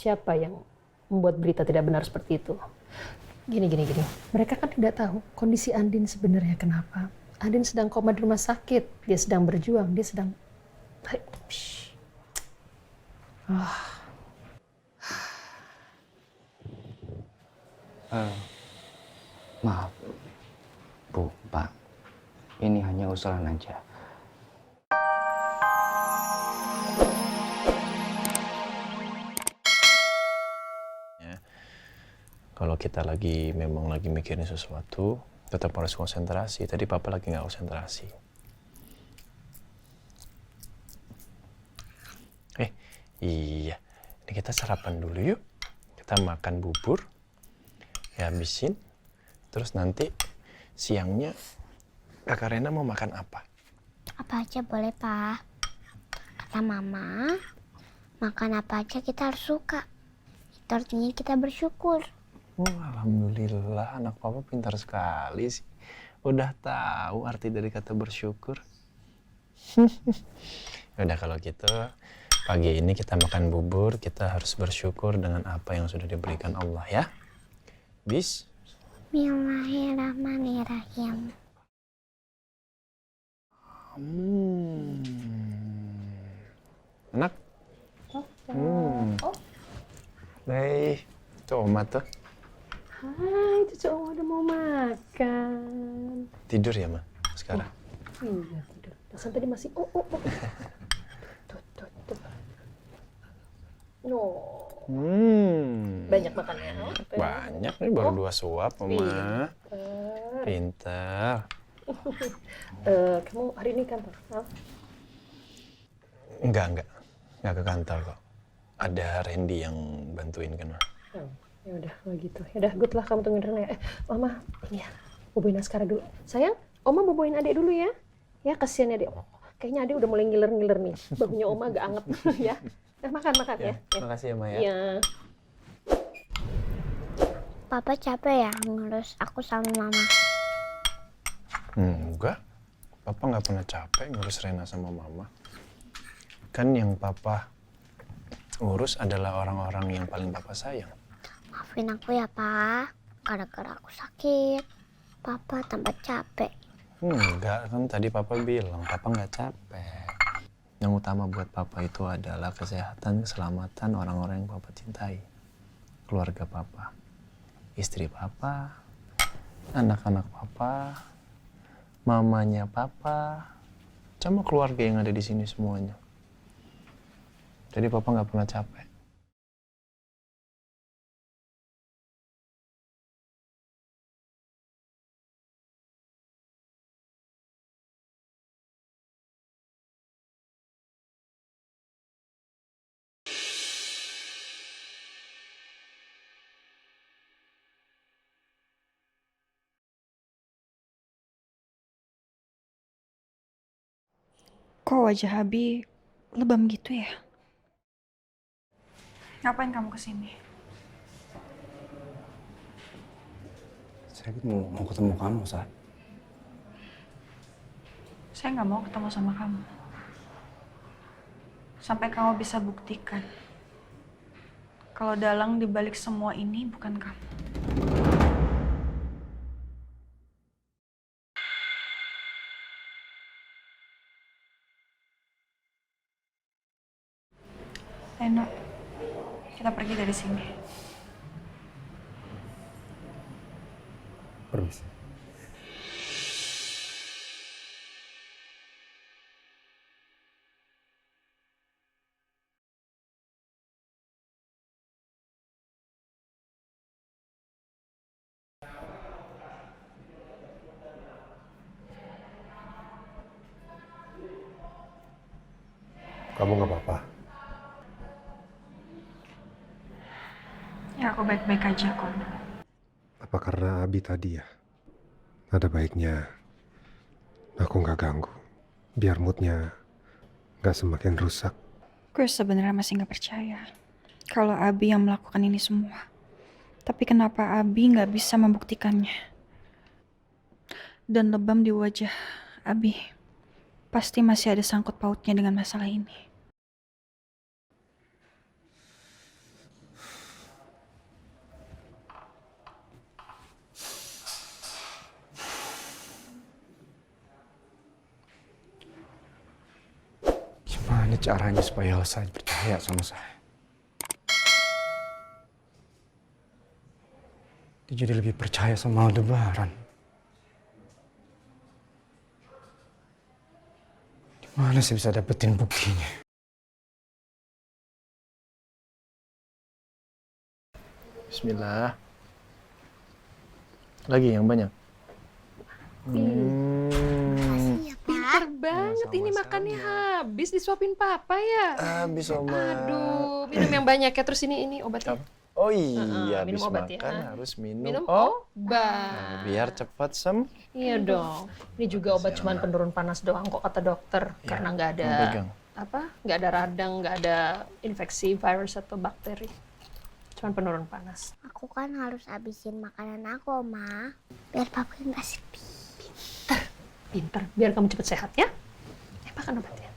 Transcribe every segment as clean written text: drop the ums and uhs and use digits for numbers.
siapa yang membuat berita tidak benar seperti itu. Gini. Mereka kan tidak tahu kondisi Andin sebenarnya kenapa. Andin sedang koma di rumah sakit. Dia sedang berjuang. Dia sedang... Shh. Maaf, Bu, Pak. Ini hanya usulan aja. Kalau kita memang lagi mikirin sesuatu, tetap harus konsentrasi. Tadi Papa lagi nggak konsentrasi. Iya. Ini kita sarapan dulu yuk. Kita makan bubur. Ya habisin. Terus nanti siangnya Kakak Rena mau makan apa? Apa aja boleh, Pak. Kata Mama, makan apa aja kita harus suka. Itu artinya kita bersyukur. Alhamdulillah, anak Papa pintar sekali sih. Udah tahu arti dari kata bersyukur. Udah kalau gitu, pagi ini kita makan bubur, kita harus bersyukur dengan apa yang sudah diberikan Allah ya. Bismillahirrahmanirrahim. Enak? Baik, itu Oma tuh. Hai, cucu Oma udah mau makan. Tidur ya, Ma, sekarang? Iya, tidur. Perasaan tadi masih Tuh. No. Banyak makannya. Banyak nih, baru 2 suap, Oma. Pintar. Kamu hari ini kantor? Enggak ke kantor kok. Ada Randy yang bantuin kan, Ma. Ya udah, kalau gitu. Ya udah, good lah kamu tungguin Rena ya. Mama, ini ya, boboin Askara dulu. Sayang, Oma boboin adek dulu ya. Ya, kasihan adek. Kayaknya adek udah mulai ngiler-ngiler nih. Bahunya Oma agak anget ya. Makan ya. Makasih ya, Ma ya. Iya. Papa capek ya ngurus aku sama Mama? Enggak. Papa nggak pernah capek ngurus Rena sama Mama. Kan yang Papa urus adalah orang-orang yang paling Papa sayang. Maafin aku ya, Pak. Gara-gara aku sakit, Papa tambah capek. Enggak, kan tadi Papa bilang Papa nggak capek. Yang utama buat Papa itu adalah kesehatan, keselamatan orang-orang yang Papa cintai. Keluarga Papa, istri Papa, anak-anak Papa, mamanya Papa, sama keluarga yang ada di sini semuanya. Jadi Papa nggak pernah capek. Kok wajah Abi lebam gitu ya? Ngapain kamu kesini? Saya mau ketemu kamu, Sa. Saya nggak mau ketemu sama kamu. Sampai kamu bisa buktikan kalau dalang dibalik semua ini bukan kamu. Enak, kita pergi dari sini. Permisi. Kamu nggak apa-apa? Ya aku baik-baik aja kok. Apa karena Abi tadi ya? Ada baiknya aku nggak ganggu, biar moodnya nggak semakin rusak. Gue sebenarnya masih nggak percaya kalau Abi yang melakukan ini semua. Tapi kenapa Abi nggak bisa membuktikannya? Dan lebam di wajah Abi pasti masih ada sangkut pautnya dengan masalah ini. Gimana caranya supaya Elsa percaya sama saya? Dia jadi lebih percaya sama Aldebaran. Gimana saya bisa dapetin buktinya? Bismillah. Lagi yang banyak. Makasih ya, Pak. Pinter banget ini sama-sama. makannya habis disuapin papa ya. Habis Oma. Aduh, minum yang banyak ya. Terus ini obatnya. Oh iya, minum habis obat makan ya. harus minum, Minum Nah, obat. biar cepat Iya dong. Ini juga obat cuman penurun panas doang kok kata dokter. Iya, Karena nggak ada mau pegang. nggak ada radang, nggak ada infeksi virus atau bakteri. Cuman penurun panas. Aku kan harus habisin makanan aku, Oma. Biar papa nggak sedih. Pinter. Biar kamu cepet sehat ya. Makan obatnya.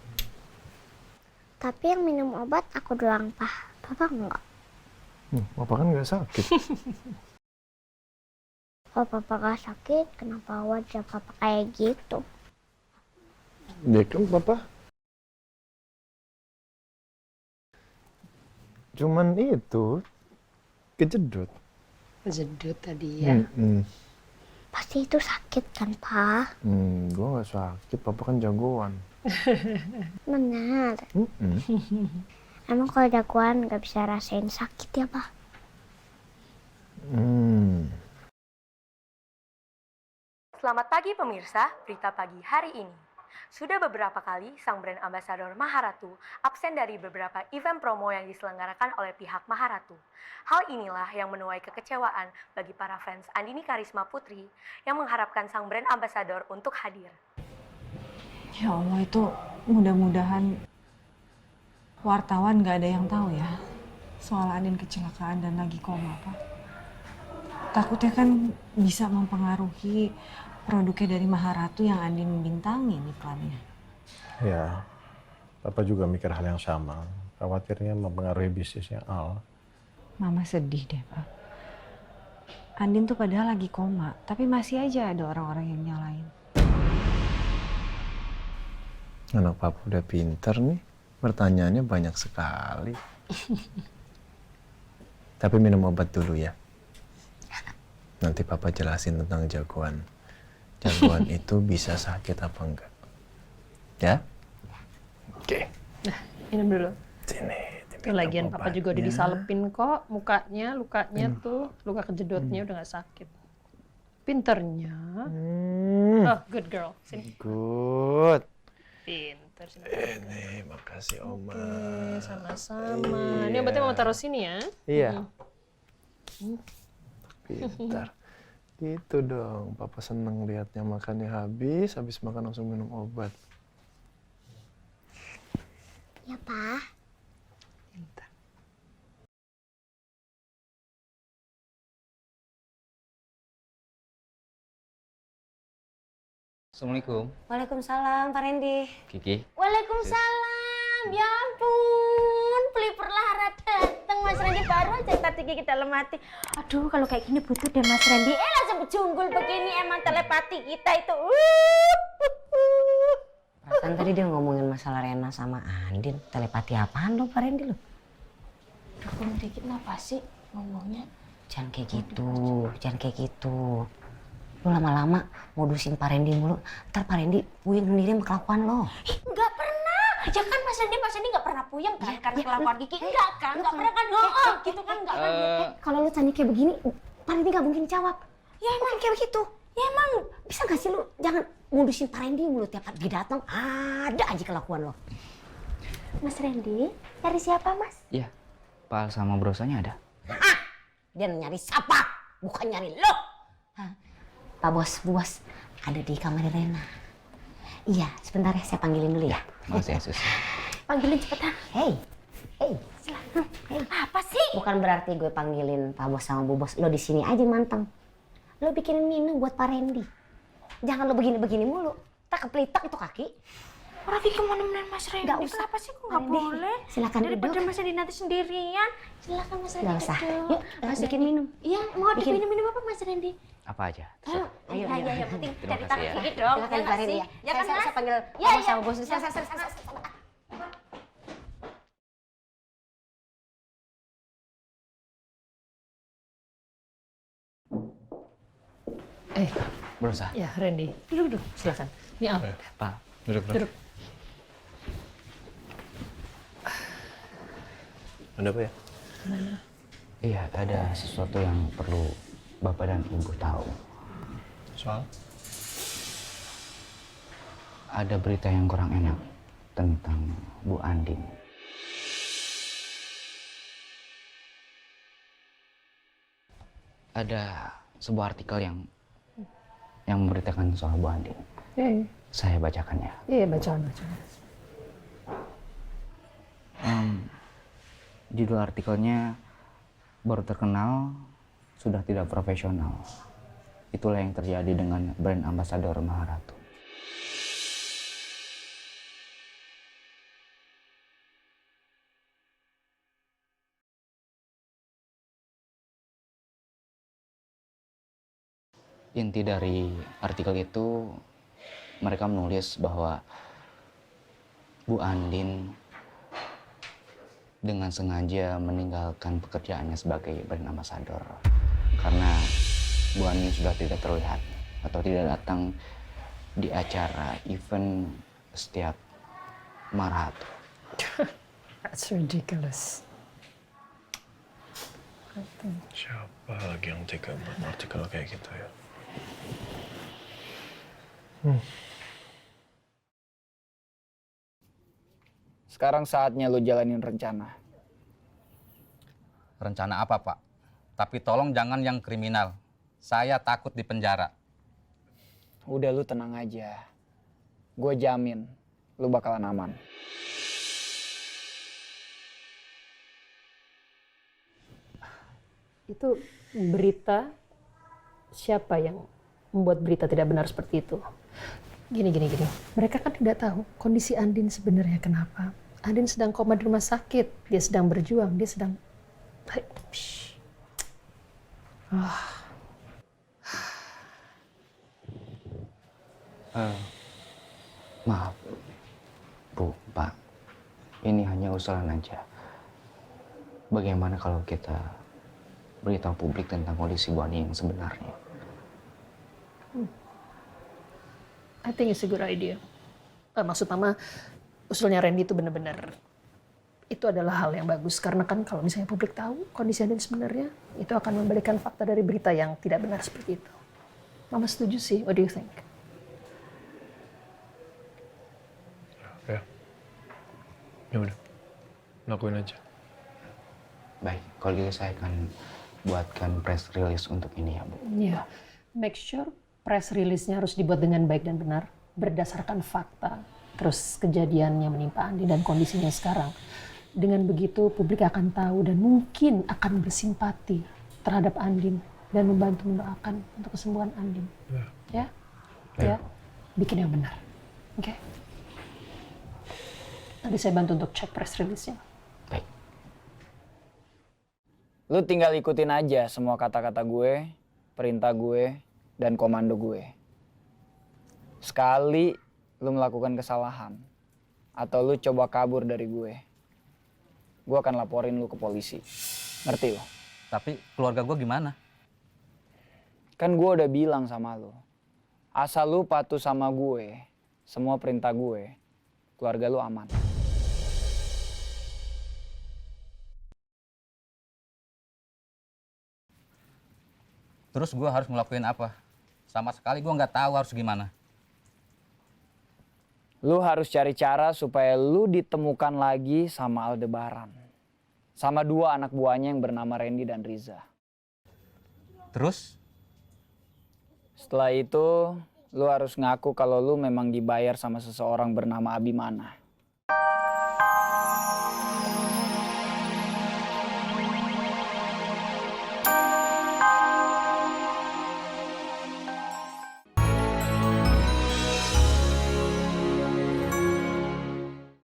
Tapi yang minum obat aku doang, Pak. Papa enggak. Papa kan nggak sakit. Kalau papa nggak sakit, kenapa wajah papa kayak gitu? Dia kan Papa. Cuman itu kejedot. Kejedut tadi ya. Pasti itu sakit kan, Pak? Gua nggak sakit. Papa kan jagoan. Benar. Emang kalau jagoan nggak bisa rasain sakit ya, Pak? Selamat pagi pemirsa, berita pagi hari ini. Sudah beberapa kali sang brand ambasador Maharatu absen dari beberapa event promo yang diselenggarakan oleh pihak Maharatu. Hal inilah yang menuai kekecewaan bagi para fans Andini Karisma Putri yang mengharapkan sang brand ambasador untuk hadir. Ya Allah, itu mudah-mudahan wartawan nggak ada yang tahu ya soal Andin kecelakaan dan lagi koma, Pak. Takutnya kan bisa mempengaruhi produknya dari Maharatu yang Andin bintangin iklannya. Ya, Papa juga mikir hal yang sama. Khawatirnya mempengaruhi bisnisnya Al. Mama sedih deh, Pak. Andin tuh padahal lagi koma, tapi masih aja ada orang-orang yang nyalain. Anak Papa udah pinter nih. Pertanyaannya banyak sekali. Tapi minum obat dulu ya. Nanti Papa jelasin tentang jagoan. Jagoan itu bisa sakit apa enggak. Ya? Oke. Nah, minum dulu. Sini. Tuh lagian papa juga udah disalepin kok mukanya, lukanya tuh, luka kejedotnya udah nggak sakit. Pinternya. Oh, good girl. Sini. Good. Pinter sini. Ini, makasih Oma. Oke, sama-sama. Iya. Ini obatnya mau taruh sini ya. Iya. Pintar. Gitu dong. Papa seneng liatnya makannya habis makan langsung minum obat. Ya, Pak. Pintar. Assalamualaikum. Waalaikumsalam, Pak Randy. Kiki. Waalaikumsalam. Ya ampun, pelipur Lara datang. Mas Randy baru aja tadi Kiki dalam hati. Aduh, kalau kayak gini butuh deh Mas Randy. Langsung berjunggul begini, emang telepati kita itu. Perasaan tadi dia ngomongin masalah Rena sama Andin. Telepati apaan lo, Pak Randy lo? Dukung dikit apa sih ngomongnya? Jangan kayak gitu, jangan kayak gitu. Lo lama-lama modusin Pak Randy mulu. Ntar Pak Randy puyeng sendiri sama kelakuan lo. Nggak pernah. Ya kan Mas Randy nggak pernah puyeng kan? Karena kelakuan Kiki. Enggak kan? Nggak pernah kan? Oh, gitu kan? Nggak kan? Kalau lo tanya kayak begini, Pak Randy nggak mungkin jawab. Ya emang kayak begitu. Ya emang, bisa gak sih lo jangan modusin Pak Randy mulu tiap dia datang. Ada aja kelakuan lo. Mas Randy, cari siapa Mas? Iya, Pak Al sama brosanya ada. Dia nyari siapa? Bukan nyari lo. Pak Bos, Bu Bos, ada di kamar Rena. Iya, sebentar ya, saya panggilin dulu ya. Makasih ya, Sus. Panggilin cepetan. Hey. Silahkan. Apa sih? Bukan berarti gue panggilin Pak Bos sama Bu Bos. Lo di sini aja manteng. Lo bikinin minum buat Pak Randy. Jangan lo begini-begini mulu. Tak kepelitak itu kaki. Orang Kiki mau nemenin Mas Randy. Nggak usah. Kenapa sih kok nggak boleh? Silakan Daripada duduk. Mas Randy nanti sendirian. Silakan Mas Randy. Nggak usah. duduk. Yuk, bikin minum. Iya, mau Bikin. dibikin minum apa Mas Randy? Apa aja? Ayo, Iya, penting Terima cari kasih tangan ya. Kiki dong. Silakan Pak Randy ya. Ya kan Saya Mas? panggil Iya, Pak Bos iya. sama Bu Bos. Saya. Berusaha. Ya, Randy. Duduk, silakan. Ini Al. Pak, Duduk. Duduk. Ada apa ya? Iya, ada sesuatu yang perlu Bapak dan Ibu tahu. Soal? Ada berita yang kurang enak tentang Bu Andin. Ada sebuah artikel yang memberitakan soal Bu Andin. Saya bacakannya. Iya, bacaan. Judul artikelnya baru terkenal, sudah tidak profesional. Itulah yang terjadi dengan brand ambassador Maharatu. Inti dari artikel itu, mereka menulis bahwa Bu Andin dengan sengaja meninggalkan pekerjaannya sebagai brand ambassador karena Bu Andin sudah tidak terlihat atau tidak datang di acara event setiap Maharatu. That's ridiculous. Siapa lagi yang tega buat artikel kayak gitu ya? Sekarang saatnya lo jalanin rencana. Rencana apa, Pak? Tapi tolong jangan yang kriminal. Saya takut di penjara. Udah lu tenang aja. Gue jamin lu bakalan aman. Itu berita, siapa yang membuat berita tidak benar seperti itu? Gini. Mereka kan tidak tahu kondisi Andin sebenarnya kenapa. Andin sedang koma di rumah sakit. Dia sedang berjuang. Dia sedang... Maaf, Bu, Pak. Ini hanya usulan aja. Bagaimana kalau kita beritahu publik tentang kondisi Bu Andin yang sebenarnya? I think it's a good idea. Maksud Mama, usulnya Randy itu benar-benar itu adalah hal yang bagus. Karena kan kalau misalnya publik tahu kondisi Andin sebenarnya, itu akan membalikan fakta dari berita yang tidak benar seperti itu. Mama setuju sih. What do you think? Ya udah, lakuin aja. Baik, kalau gitu saya akan buatkan press release untuk ini ya, Bu. Iya. Make sure press release-nya harus dibuat dengan baik dan benar, berdasarkan fakta, terus kejadian yang menimpa Andin dan kondisinya sekarang. Dengan begitu publik akan tahu dan mungkin akan bersimpati terhadap Andin dan membantu mendoakan untuk kesembuhan Andin. Ya? Ya. Bikin yang benar. Oke? Nanti saya bantu untuk cek press release-nya. Baik. Lu tinggal ikutin aja semua kata-kata gue, perintah gue, dan komando gue. Sekali lu melakukan kesalahan, atau lu coba kabur dari gue akan laporin lu ke polisi. Ngerti lo? Tapi keluarga gue gimana? Kan gue udah bilang sama lu, asal lu patuh sama gue, semua perintah gue, keluarga lu aman. Terus gue harus ngelakuin apa? Sama sekali gue nggak tahu harus gimana. Lu harus cari cara supaya lu ditemukan lagi sama Aldebaran. Sama dua anak buahnya yang bernama Randy dan Riza. Terus? Setelah itu, lu harus ngaku kalau lu memang dibayar sama seseorang bernama Abimana.